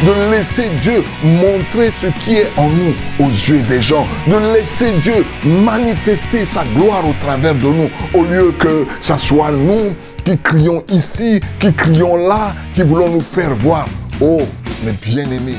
de laisser Dieu montrer ce qui est en nous aux yeux des gens, de laisser Dieu manifester sa gloire au travers de nous, au lieu que ça soit nous qui crions ici, qui crions là, qui voulons nous faire voir. Oh, mes bien-aimés,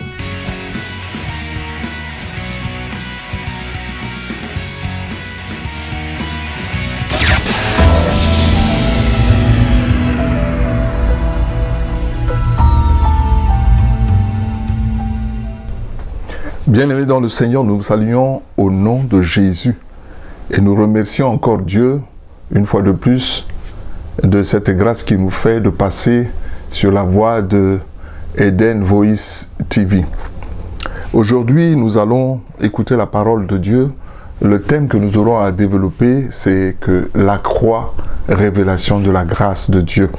bien-aimés dans le Seigneur, nous vous saluons au nom de Jésus et nous remercions encore Dieu, une fois de plus, de cette grâce qu'il nous fait de passer sur la voie de Eden Voice TV. Aujourd'hui, nous allons écouter la parole de Dieu. Le thème que nous aurons à développer, c'est que la croix, révélation de la grâce de Dieu.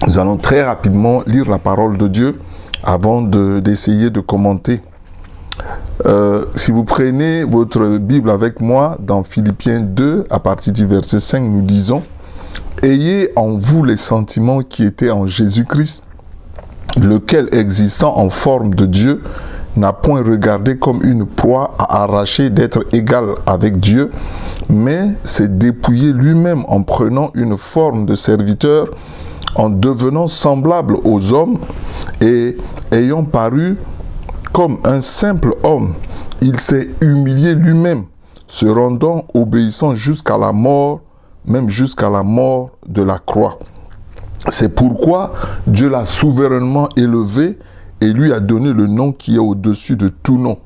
Nous allons très rapidement lire la parole de Dieu avant d'essayer de commenter. Si vous prenez votre Bible avec moi, dans Philippiens 2, à partir du verset 5, nous disons « Ayez en vous les sentiments qui étaient en Jésus-Christ, lequel, existant en forme de Dieu, n'a point regardé comme une proie à arracher d'être égal avec Dieu, mais s'est dépouillé lui-même en prenant une forme de serviteur, en devenant semblable aux hommes, et ayant paru comme un simple homme, il s'est humilié lui-même, se rendant obéissant jusqu'à la mort, même jusqu'à la mort de la croix. C'est pourquoi Dieu l'a souverainement élevé et lui a donné le nom qui est au-dessus de tout nom,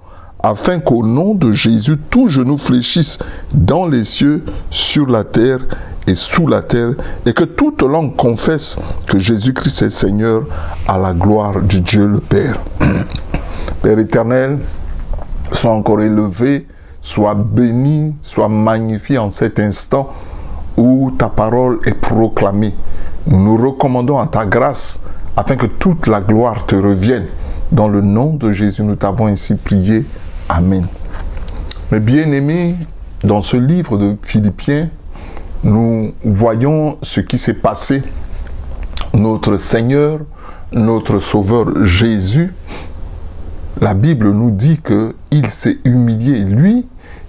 afin qu'au nom de Jésus, tout genou fléchisse dans les cieux, sur la terre et sous la terre, et que toute langue confesse que Jésus-Christ est Seigneur, à la gloire du Dieu le Père. Père éternel, sois encore élevé, sois béni, sois magnifié en cet instant où ta parole est proclamée. Nous nous recommandons à ta grâce afin que toute la gloire te revienne. Dans le nom de Jésus, nous t'avons ainsi prié. Amen. Mes bien-aimés, dans ce livre de Philippiens, nous voyons ce qui s'est passé. Notre Seigneur, notre Sauveur Jésus, la Bible nous dit qu'il s'est humilié. Lui,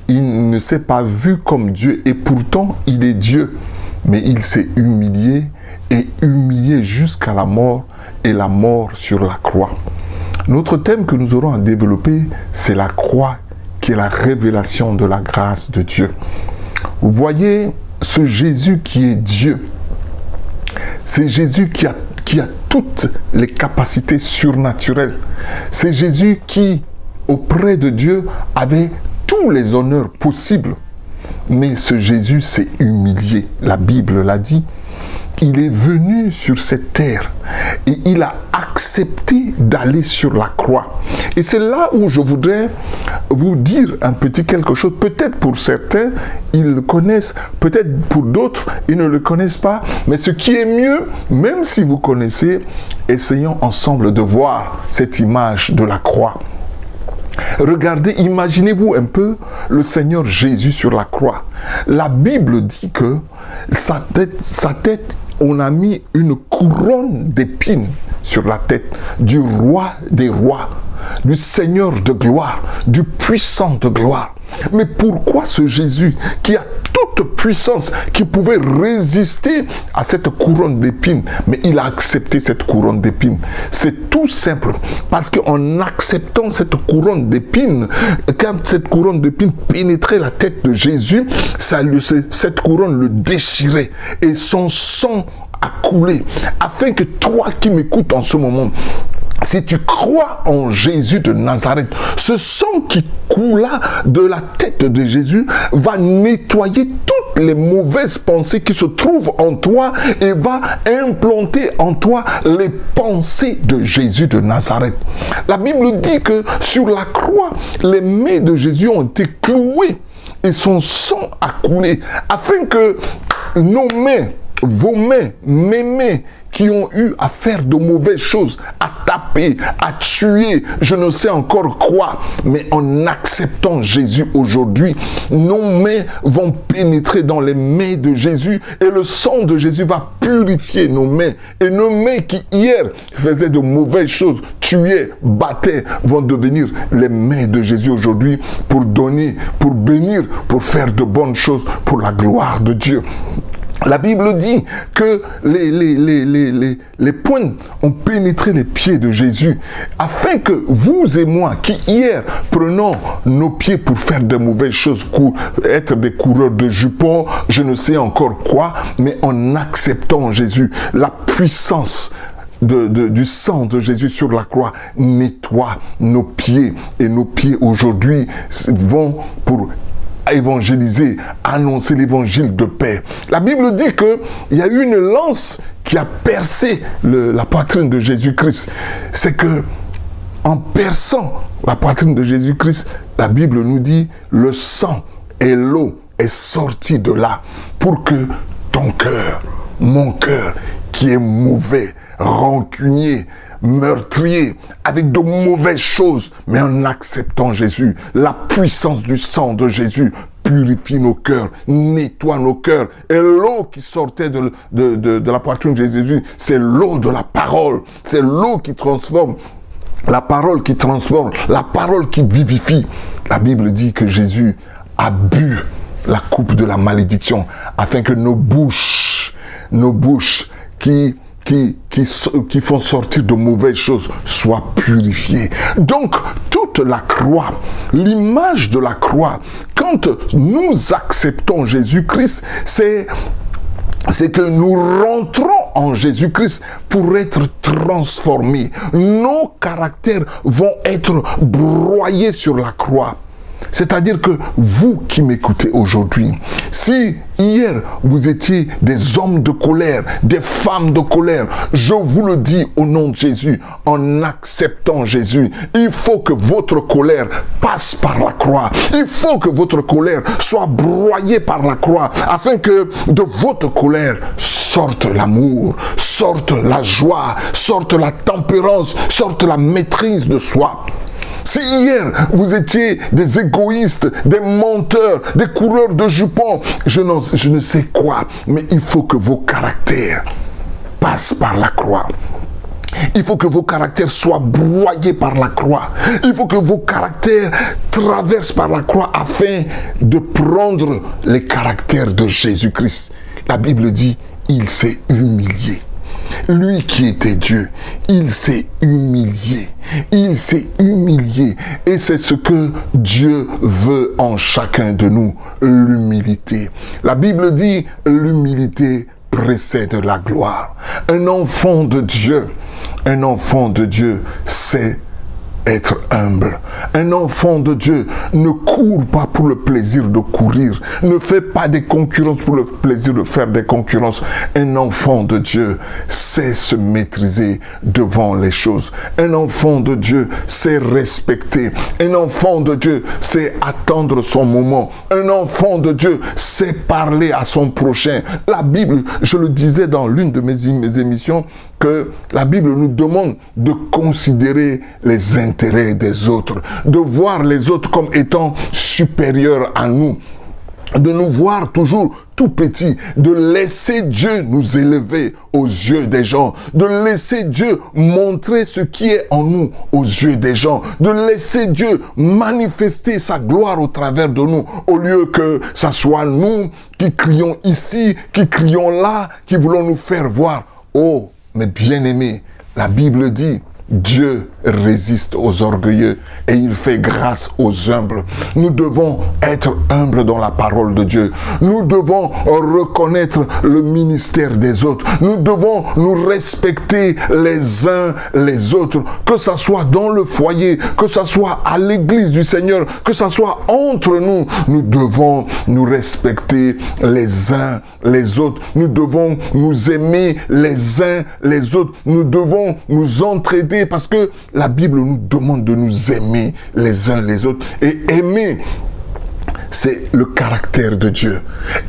il ne s'est pas vu comme Dieu et pourtant il est Dieu. Mais il s'est humilié et humilié jusqu'à la mort et la mort sur la croix. Notre thème que nous aurons à développer, c'est la croix qui est la révélation de la grâce de Dieu. Vous voyez ce Jésus qui est Dieu. C'est Jésus qui a toutes les capacités surnaturelles. C'est Jésus qui, auprès de Dieu, avait tous les honneurs possibles. Mais ce Jésus s'est humilié. La Bible l'a dit. Il est venu sur cette terre et il a accepté d'aller sur la croix. Et c'est là où je voudrais vous dire un petit quelque chose. Peut-être pour certains, ils le connaissent. Peut-être pour d'autres, ils ne le connaissent pas. Mais ce qui est mieux, même si vous connaissez, essayons ensemble de voir cette image de la croix. Regardez, imaginez-vous un peu le Seigneur Jésus sur la croix. La Bible dit que sa tête, on a mis une couronne d'épines sur la tête du roi des rois, du Seigneur de gloire, du puissant de gloire. Mais pourquoi ce Jésus qui a toute puissance, qui pouvait résister à cette couronne d'épines, mais il a accepté cette couronne d'épines? C'est tout simple, parce qu'en acceptant cette couronne d'épines, quand cette couronne d'épines pénétrait la tête de Jésus, cette couronne le déchirait et son sang a coulé, afin que toi qui m'écoutes en ce moment, si tu crois en Jésus de Nazareth, ce sang qui coula de la tête de Jésus va nettoyer toutes les mauvaises pensées qui se trouvent en toi et va implanter en toi les pensées de Jésus de Nazareth. La Bible dit que sur la croix, les mains de Jésus ont été clouées et son sang a coulé afin que nos mains, vos mains, mes mains, qui ont eu à faire de mauvaises choses, à taper, à tuer, je ne sais encore quoi. Mais en acceptant Jésus aujourd'hui, nos mains vont pénétrer dans les mains de Jésus et le sang de Jésus va purifier nos mains. Et nos mains qui hier faisaient de mauvaises choses, tuaient, battaient, vont devenir les mains de Jésus aujourd'hui pour donner, pour bénir, pour faire de bonnes choses pour la gloire de Dieu. La Bible dit que les poings ont pénétré les pieds de Jésus afin que vous et moi, qui hier prenons nos pieds pour faire de mauvaises choses, être des coureurs de jupons, je ne sais encore quoi, mais en acceptant Jésus, la puissance du sang de Jésus sur la croix nettoie nos pieds. Et nos pieds aujourd'hui vont pour évangéliser, annoncer l'évangile de paix. La Bible dit qu'il y a eu une lance qui a percé la poitrine de Jésus-Christ. C'est que en perçant la poitrine de Jésus-Christ, la Bible nous dit le sang et l'eau est sorti de là pour que ton cœur, mon cœur, qui est mauvais, rancunier, meurtrier, avec de mauvaises choses, mais en acceptant Jésus, la puissance du sang de Jésus purifie nos cœurs, nettoie nos cœurs. Et l'eau qui sortait de la poitrine de Jésus, c'est l'eau de la parole, c'est l'eau qui transforme, la parole qui transforme, la parole qui vivifie. La Bible dit que Jésus a bu la coupe de la malédiction, afin que nos bouches qui font sortir de mauvaises choses soient purifiées. Donc, toute la croix, l'image de la croix, quand nous acceptons Jésus-Christ, c'est que nous rentrons en Jésus-Christ pour être transformés. Nos caractères vont être broyés sur la croix. C'est-à-dire que vous qui m'écoutez aujourd'hui, si hier vous étiez des hommes de colère, des femmes de colère, je vous le dis au nom de Jésus, en acceptant Jésus, il faut que votre colère passe par la croix. Il faut que votre colère soit broyée par la croix, afin que de votre colère sorte l'amour, sorte la joie, sorte la tempérance, sorte la maîtrise de soi. Si hier, vous étiez des égoïstes, des menteurs, des coureurs de jupons, je ne sais quoi, mais il faut que vos caractères passent par la croix. Il faut que vos caractères soient broyés par la croix. Il faut que vos caractères traversent par la croix afin de prendre les caractères de Jésus-Christ. La Bible dit, il s'est humilié. Lui qui était Dieu, il s'est humilié. Il s'est humilié. Et c'est ce que Dieu veut en chacun de nous, l'humilité. La Bible dit, l'humilité précède la gloire. Un enfant de Dieu, c'est être humble. Un enfant de Dieu ne court pas pour le plaisir de courir, ne fait pas des concurrences pour le plaisir de faire des concurrences. Un enfant de Dieu sait se maîtriser devant les choses. Un enfant de Dieu sait respecter. Un enfant de Dieu sait attendre son moment. Un enfant de Dieu sait parler à son prochain. La Bible, je le disais dans l'une de mes émissions, que la Bible nous demande de considérer les intérêts des autres, de voir les autres comme étant supérieurs à nous, de nous voir toujours tout petit, de laisser Dieu nous élever aux yeux des gens, de laisser Dieu montrer ce qui est en nous aux yeux des gens, de laisser Dieu manifester sa gloire au travers de nous, au lieu que ça soit nous qui crions ici, qui crions là, qui voulons nous faire voir. Oh, mais bien-aimés, la Bible dit, Dieu résiste aux orgueilleux et il fait grâce aux humbles. Nous devons être humbles dans la parole de Dieu. Nous devons reconnaître le ministère des autres. Nous devons nous respecter les uns les autres. Que ça soit dans le foyer, que ça soit à l'église du Seigneur, que ça soit entre nous. Nous devons nous respecter les uns les autres. Nous devons nous aimer les uns les autres. Nous devons nous entraider parce que la Bible nous demande de nous aimer les uns les autres. Et aimer, c'est le caractère de Dieu.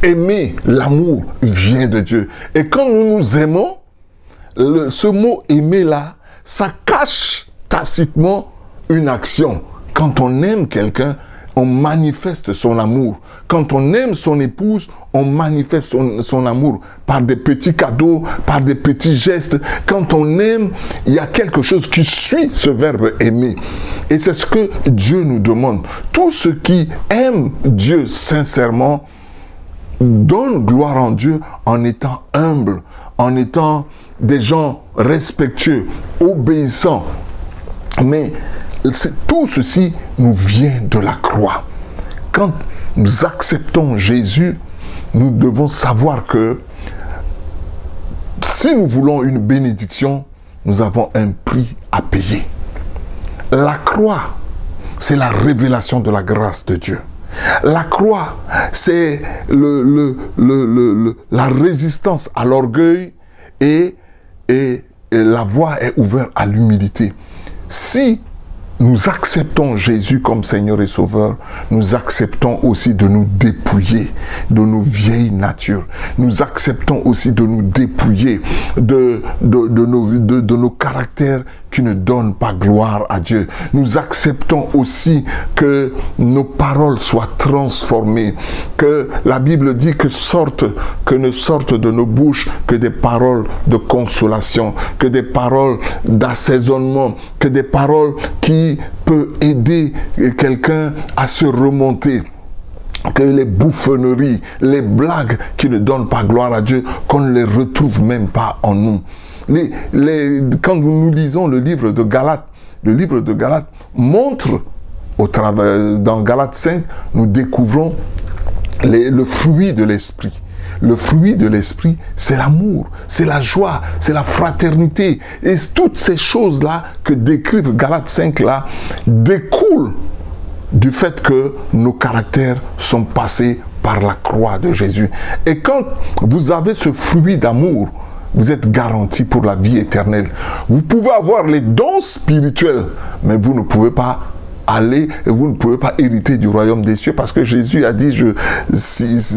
Aimer, l'amour vient de Dieu. Et quand nous nous aimons, ce mot aimer là, ça cache tacitement une action. Quand on aime quelqu'un, on manifeste son amour. Quand on aime son épouse, on manifeste son amour par des petits cadeaux, par des petits gestes. Quand on aime, il y a quelque chose qui suit ce verbe aimer. Et c'est ce que Dieu nous demande. Tous ceux qui aiment Dieu sincèrement donnent gloire en Dieu en étant humbles, en étant des gens respectueux, obéissants. Mais tout ceci nous vient de la croix. Quand nous acceptons Jésus, nous devons savoir que si nous voulons une bénédiction, nous avons un prix à payer. La croix, c'est la révélation de la grâce de Dieu. La croix, c'est la résistance à l'orgueil et la voie est ouverte à l'humilité. Si nous acceptons Jésus comme Seigneur et Sauveur, nous acceptons aussi de nous dépouiller de nos vieilles natures. Nous acceptons aussi de nous dépouiller de nos caractères qui ne donnent pas gloire à Dieu. Nous acceptons aussi que nos paroles soient transformées, que la Bible dit que ne sortent de nos bouches que des paroles de consolation, que des paroles d'assaisonnement, que des paroles qui peuvent aider quelqu'un à se remonter. Que les bouffonneries, les blagues qui ne donnent pas gloire à Dieu, qu'on ne les retrouve même pas en nous. Quand nous lisons le livre de Galates montre, dans Galates 5, nous découvrons le fruit de l'esprit. Le fruit de l'esprit, c'est l'amour, c'est la joie, c'est la fraternité. Et toutes ces choses-là que décrivent Galates 5 là, découlent du fait que nos caractères sont passés par la croix de Jésus. Et quand vous avez ce fruit d'amour, vous êtes garanti pour la vie éternelle. Vous pouvez avoir les dons spirituels, mais vous ne pouvez pas aller et vous ne pouvez pas hériter du royaume des cieux, parce que Jésus a dit,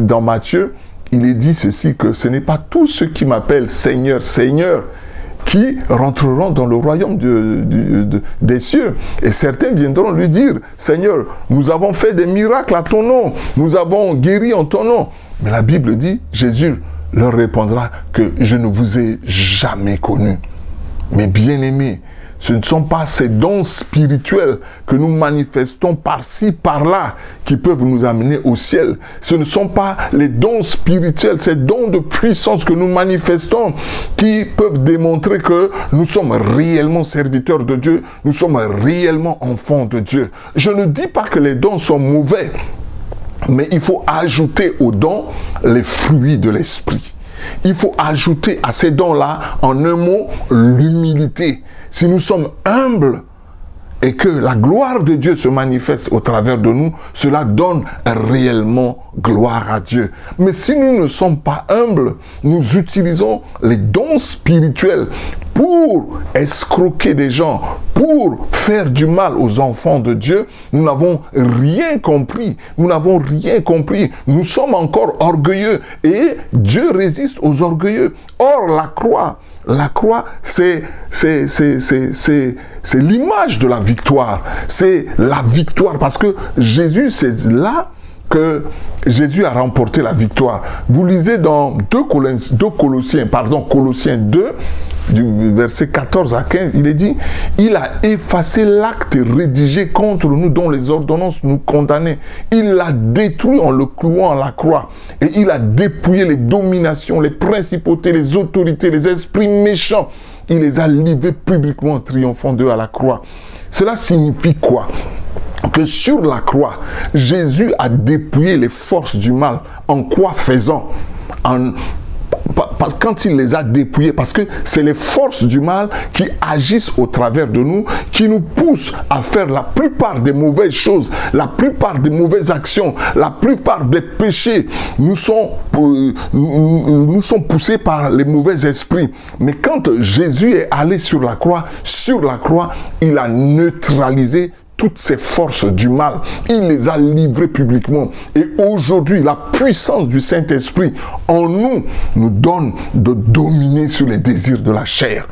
dans Matthieu, il est dit ceci, que ce n'est pas tous ceux qui m'appellent Seigneur, Seigneur, qui rentreront dans le royaume des cieux. Et certains viendront lui dire, Seigneur, nous avons fait des miracles à ton nom, nous avons guéri en ton nom. Mais la Bible dit, Jésus leur répondra que je ne vous ai jamais connu. Mais bien-aimés, ce ne sont pas ces dons spirituels que nous manifestons par-ci, par-là, qui peuvent nous amener au ciel. Ce ne sont pas les dons spirituels, ces dons de puissance que nous manifestons, qui peuvent démontrer que nous sommes réellement serviteurs de Dieu, nous sommes réellement enfants de Dieu. Je ne dis pas que les dons sont mauvais, mais il faut ajouter aux dons les fruits de l'esprit. Il faut ajouter à ces dons-là, en un mot, l'humilité. Si nous sommes humbles et que la gloire de Dieu se manifeste au travers de nous, cela donne réellement gloire à Dieu. Mais si nous ne sommes pas humbles, nous utilisons les dons spirituels pour escroquer des gens, pour faire du mal aux enfants de Dieu. Nous n'avons rien compris. Nous n'avons rien compris. Nous sommes encore orgueilleux et Dieu résiste aux orgueilleux. Or, la croix, c'est l'image de la victoire. C'est la victoire parce que Jésus, c'est là que Jésus a remporté la victoire. Vous lisez dans Colossiens 2, du verset 14 à 15, il est dit, il a effacé l'acte rédigé contre nous dont les ordonnances nous condamnaient. Il l'a détruit en le clouant à la croix. Et il a dépouillé les dominations, les principautés, les autorités, les esprits méchants. Il les a livrés publiquement en triomphant d'eux à la croix. Cela signifie quoi? Que sur la croix, Jésus a dépouillé les forces du mal. En quoi faisant? Quand il les a dépouillés, parce que c'est les forces du mal qui agissent au travers de nous, qui nous poussent à faire la plupart des mauvaises choses, la plupart des mauvaises actions, la plupart des péchés. Nous sommes poussés par les mauvais esprits. Mais quand Jésus est allé sur la croix, il a neutralisé toutes ces forces du mal. Il les a livrées publiquement. Et aujourd'hui, la puissance du Saint-Esprit en nous nous donne de dominer sur les désirs de la chair.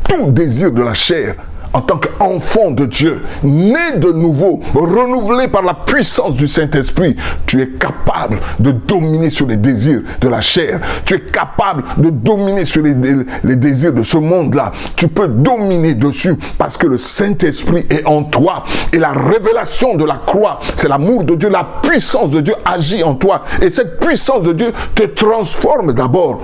Tout désir de la chair, en tant qu'enfant de Dieu, né de nouveau, renouvelé par la puissance du Saint-Esprit, tu es capable de dominer sur les désirs de la chair. Tu es capable de dominer sur les désirs de ce monde-là. Tu peux dominer dessus parce que le Saint-Esprit est en toi. Et la révélation de la croix, c'est l'amour de Dieu, la puissance de Dieu agit en toi. Et cette puissance de Dieu te transforme d'abord.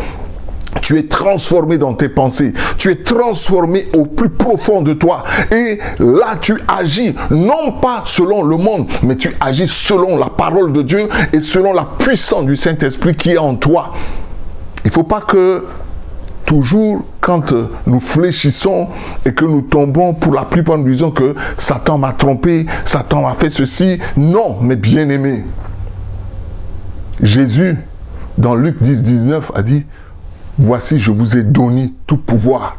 Tu es transformé dans tes pensées. Tu es transformé au plus profond de toi. Et là, tu agis non pas selon le monde, mais tu agis selon la parole de Dieu et selon la puissance du Saint-Esprit qui est en toi. Il ne faut pas que toujours, quand nous fléchissons et que nous tombons, pour la plupart nous disons que Satan m'a trompé, Satan m'a fait ceci. Non, mais bien aimé. Jésus, dans Luc 10, 19, a dit: voici, je vous ai donné tout pouvoir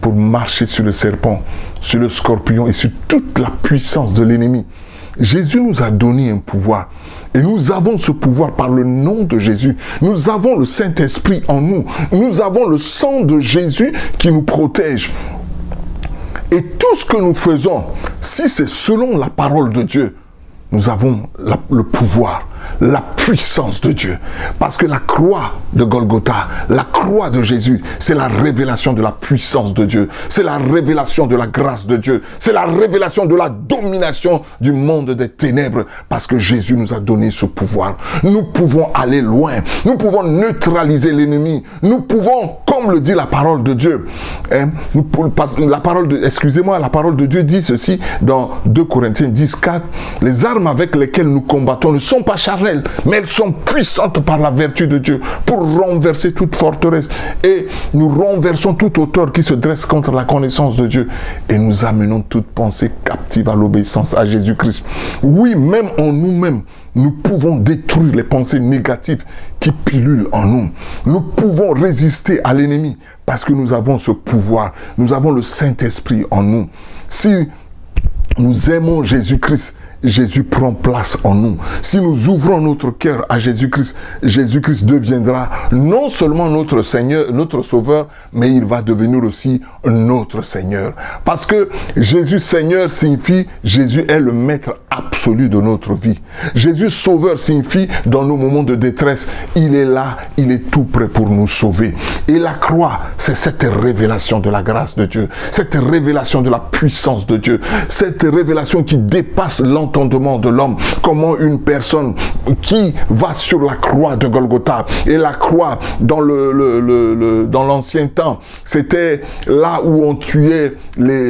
pour marcher sur le serpent, sur le scorpion et sur toute la puissance de l'ennemi. Jésus nous a donné un pouvoir. Et nous avons ce pouvoir par le nom de Jésus. Nous avons le Saint-Esprit en nous. Nous avons le sang de Jésus qui nous protège. Et tout ce que nous faisons, si c'est selon la parole de Dieu, nous avons le pouvoir, la puissance de Dieu. Parce que la croix de Golgotha, la croix de Jésus, c'est la révélation de la puissance de Dieu. C'est la révélation de la grâce de Dieu. C'est la révélation de la domination du monde des ténèbres. Parce que Jésus nous a donné ce pouvoir. Nous pouvons aller loin. Nous pouvons neutraliser l'ennemi. Nous pouvons, comme le dit la parole de Dieu, la parole de Dieu dit ceci dans 2 Corinthiens 10, 4. Les armes avec lesquelles nous combattons ne sont pas charnelles, mais elles sont puissantes par la vertu de Dieu pour renverser toute forteresse. Et nous renversons toute hauteur qui se dresse contre la connaissance de Dieu. Et nous amenons toute pensée captive à l'obéissance à Jésus-Christ. Oui, même en nous-mêmes, nous pouvons détruire les pensées négatives qui pilulent en nous. Nous pouvons résister à l'ennemi parce que nous avons ce pouvoir. Nous avons le Saint-Esprit en nous. Si nous aimons Jésus-Christ, Jésus prend place en nous. Si nous ouvrons notre cœur à Jésus-Christ, Jésus-Christ deviendra non seulement notre Seigneur, notre Sauveur, mais il va devenir aussi notre Seigneur. Parce que Jésus Seigneur signifie Jésus est le maître absolu de notre vie. Jésus Sauveur signifie dans nos moments de détresse, il est là, il est tout prêt pour nous sauver. Et la croix, c'est cette révélation de la grâce de Dieu, cette révélation de la puissance de Dieu, cette révélation qui dépasse l'entendement de l'homme. Comment une personne qui va sur la croix de Golgotha, et la croix dans l'ancien temps, c'était là où on tuait les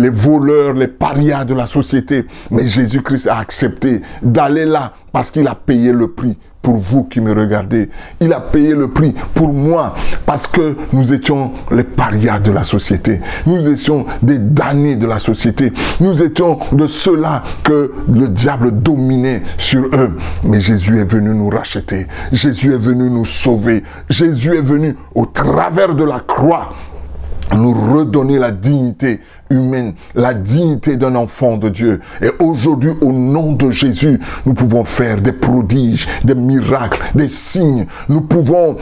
voleurs, les parias de la société. Mais Jésus-Christ a accepté d'aller là parce qu'il a payé le prix. Pour vous qui me regardez, il a payé le prix pour moi parce que nous étions les parias de la société. Nous étions des damnés de la société. Nous étions de ceux-là que le diable dominait sur eux. Mais Jésus est venu nous racheter. Jésus est venu nous sauver. Jésus est venu au travers de la croix nous redonner la dignité humaine, la dignité d'un enfant de Dieu. Et aujourd'hui, au nom de Jésus, nous pouvons faire des prodiges, des miracles, des signes. Nous pouvons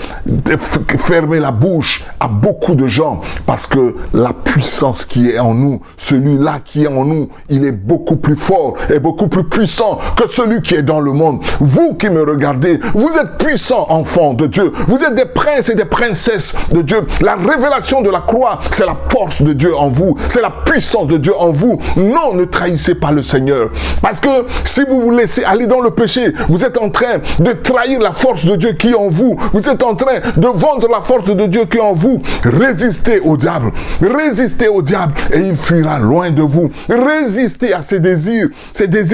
fermer la bouche à beaucoup de gens parce que la puissance qui est en nous, celui-là qui est en nous, il est beaucoup plus fort et beaucoup plus puissant que celui qui est dans le monde. Vous qui me regardez, vous êtes puissants, enfants de Dieu. Vous êtes des princes et des princesses de Dieu. La révélation de la croix, c'est la force de Dieu en vous. C'est la puissance de Dieu en vous. Non, ne trahissez pas le Seigneur. Parce que si vous vous laissez aller dans le péché, vous êtes en train de trahir la force de Dieu qui est en vous. Vous êtes en train de vendre la force de Dieu qui est en vous. Résistez au diable. Résistez au diable et il fuira loin de vous. Résistez à ces désirs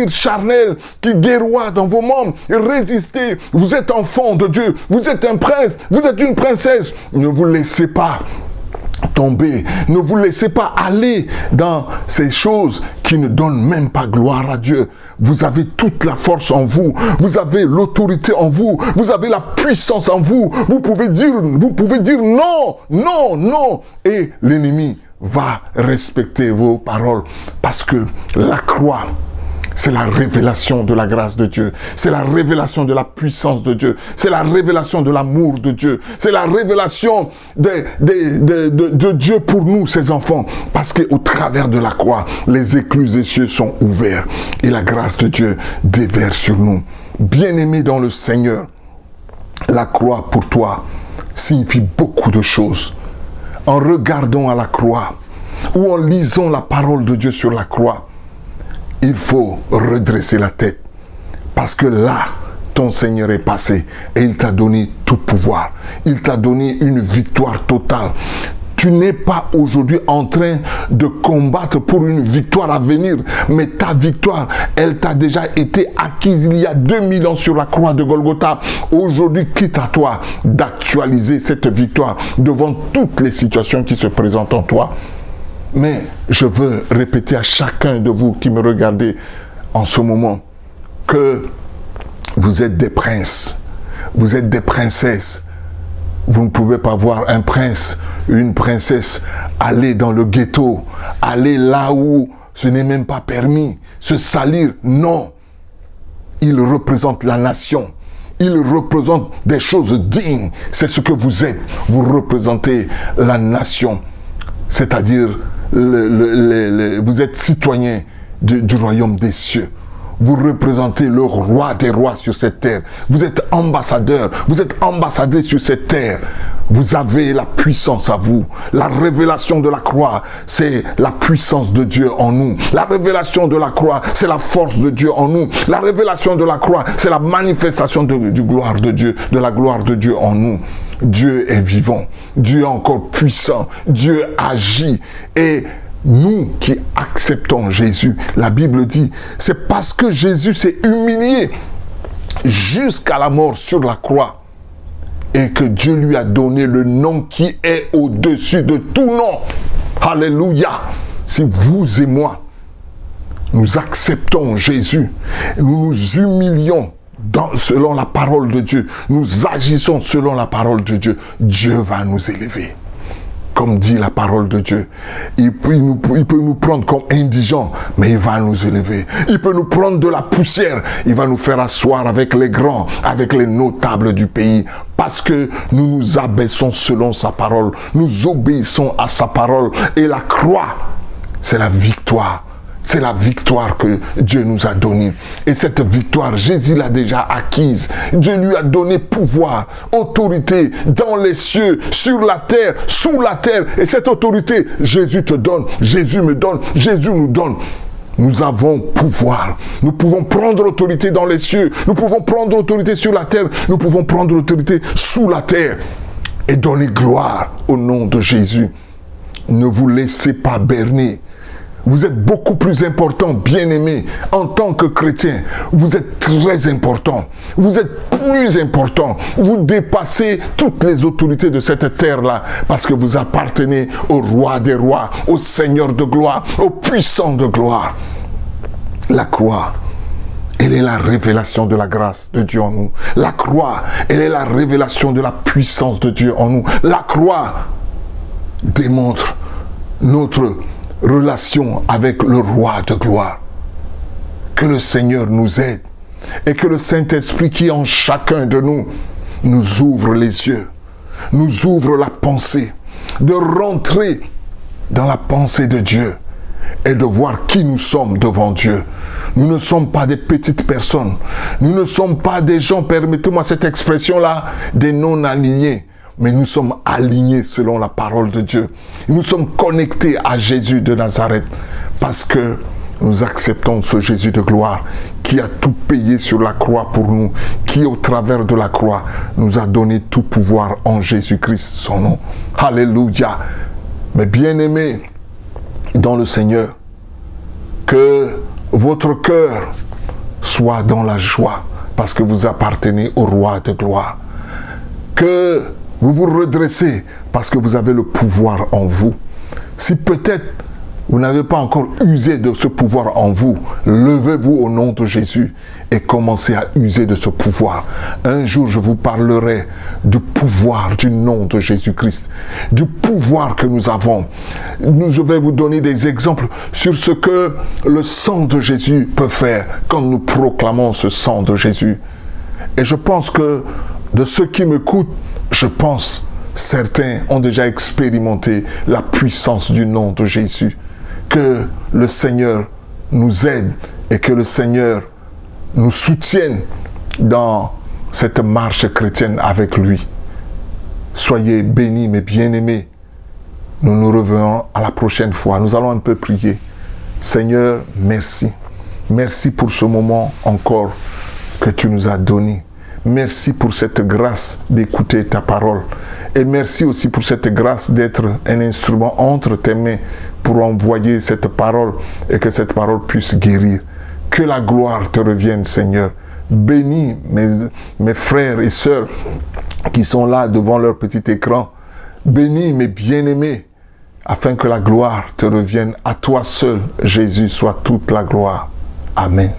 charnels qui guerroient dans vos membres. Résistez. Vous êtes enfant de Dieu. Vous êtes un prince. Vous êtes une princesse. Ne vous laissez pas tomber. Ne vous laissez pas aller dans ces choses qui ne donnent même pas gloire à Dieu. Vous avez toute la force en vous, vous avez l'autorité en vous, vous avez la puissance en vous. Vous pouvez dire non, non, non. Et l'ennemi va respecter vos paroles parce que la croix, c'est la révélation de la grâce de Dieu. C'est la révélation de la puissance de Dieu. C'est la révélation de l'amour de Dieu. C'est la révélation de Dieu pour nous, ses enfants. Parce qu'au travers de la croix, les écluses des cieux sont ouverts. Et la grâce de Dieu déverse sur nous. Bien-aimé dans le Seigneur, la croix pour toi signifie beaucoup de choses. En regardant à la croix ou en lisant la parole de Dieu sur la croix, il faut redresser la tête parce que là, ton Seigneur est passé et il t'a donné tout pouvoir. Il t'a donné une victoire totale. Tu n'es pas aujourd'hui en train de combattre pour une victoire à venir, mais ta victoire, elle t'a déjà été acquise il y a 2000 ans sur la croix de Golgotha. Aujourd'hui, quitte à toi d'actualiser cette victoire devant toutes les situations qui se présentent en toi. Mais je veux répéter à chacun de vous qui me regardez en ce moment que vous êtes des princes, vous êtes des princesses. Vous ne pouvez pas voir un prince, une princesse aller dans le ghetto, aller là où ce n'est même pas permis, se salir. Non, il représente la nation. Il représente des choses dignes. C'est ce que vous êtes. Vous représentez la nation. C'est-à-dire, vous êtes citoyen du royaume des cieux. Vous représentez le roi des rois sur cette terre. Vous êtes ambassadeur, vous êtes ambassadrice sur cette terre. Vous avez la puissance à vous. La révélation de la croix, c'est la puissance de Dieu en nous. La révélation de la croix, c'est la force de Dieu en nous. La révélation de la croix, c'est la manifestation du gloire de Dieu, de la gloire de Dieu en nous. Dieu est vivant, Dieu est encore puissant, Dieu agit. Et nous qui acceptons Jésus, la Bible dit, c'est parce que Jésus s'est humilié jusqu'à la mort sur la croix et que Dieu lui a donné le nom qui est au-dessus de tout nom. Alléluia! Si vous et moi, nous acceptons Jésus, nous nous humilions selon la parole de Dieu, nous agissons selon la parole de Dieu, Dieu va nous élever. Comme dit la parole de Dieu, il peut nous prendre comme indigents, mais il va nous élever. Il peut nous prendre de la poussière, il va nous faire asseoir avec les grands, avec les notables du pays, parce que nous nous abaissons selon sa parole, nous obéissons à sa parole. Et la croix, c'est la victoire. C'est la victoire que Dieu nous a donnée. Et cette victoire, Jésus l'a déjà acquise. Dieu lui a donné pouvoir, autorité dans les cieux, sur la terre, sous la terre. Et cette autorité, Jésus te donne, Jésus me donne, Jésus nous donne. Nous avons pouvoir. Nous pouvons prendre l'autorité dans les cieux. Nous pouvons prendre l'autorité sur la terre. Nous pouvons prendre l'autorité sous la terre. Et donner gloire au nom de Jésus. Ne vous laissez pas berner. Vous êtes beaucoup plus important, bien-aimé, en tant que chrétien. Vous êtes très important. Vous êtes plus important. Vous dépassez toutes les autorités de cette terre-là parce que vous appartenez au roi des rois, au Seigneur de gloire, au puissant de gloire. La croix, elle est la révélation de la grâce de Dieu en nous. La croix, elle est la révélation de la puissance de Dieu en nous. La croix démontre notre relation avec le roi de gloire. Que le Seigneur nous aide et que le Saint-Esprit qui est en chacun de nous ouvre les yeux, nous ouvre la pensée, de rentrer dans la pensée de Dieu et de voir qui nous sommes devant Dieu. Nous ne sommes pas des petites personnes, nous ne sommes pas des gens, permettez-moi cette expression-là, des non-alignés. Mais nous sommes alignés selon la parole de Dieu. Nous sommes connectés à Jésus de Nazareth parce que nous acceptons ce Jésus de gloire qui a tout payé sur la croix pour nous, qui au travers de la croix nous a donné tout pouvoir en Jésus-Christ, son nom. Alléluia. Mais bien-aimés dans le Seigneur, que votre cœur soit dans la joie parce que vous appartenez au roi de gloire. Que vous vous redressez parce que vous avez le pouvoir en vous. Si peut-être Vous n'avez pas encore usé de ce pouvoir en vous. Levez-vous au nom de Jésus et commencez à user de ce pouvoir. Un jour, je vous parlerai du pouvoir du nom de Jésus-Christ, du pouvoir que nous avons. Je vais vous donner des exemples sur ce que le sang de Jésus peut faire quand nous proclamons ce sang de Jésus. Et je pense que de ceux qui m'écoutent, je pense certains ont déjà expérimenté la puissance du nom de Jésus. Que le Seigneur nous aide et que le Seigneur nous soutienne dans cette marche chrétienne avec lui. Soyez bénis, mes bien-aimés. Nous nous reverrons à la prochaine fois. Nous allons un peu prier. Seigneur, merci. Merci pour ce moment encore que tu nous as donné. Merci pour cette grâce d'écouter ta parole. Et merci aussi pour cette grâce d'être un instrument entre tes mains pour envoyer cette parole et que cette parole puisse guérir. Que la gloire te revienne, Seigneur. Bénis mes frères et sœurs qui sont là devant leur petit écran. Bénis mes bien-aimés afin que la gloire te revienne. À toi seul, Jésus, soit toute la gloire. Amen.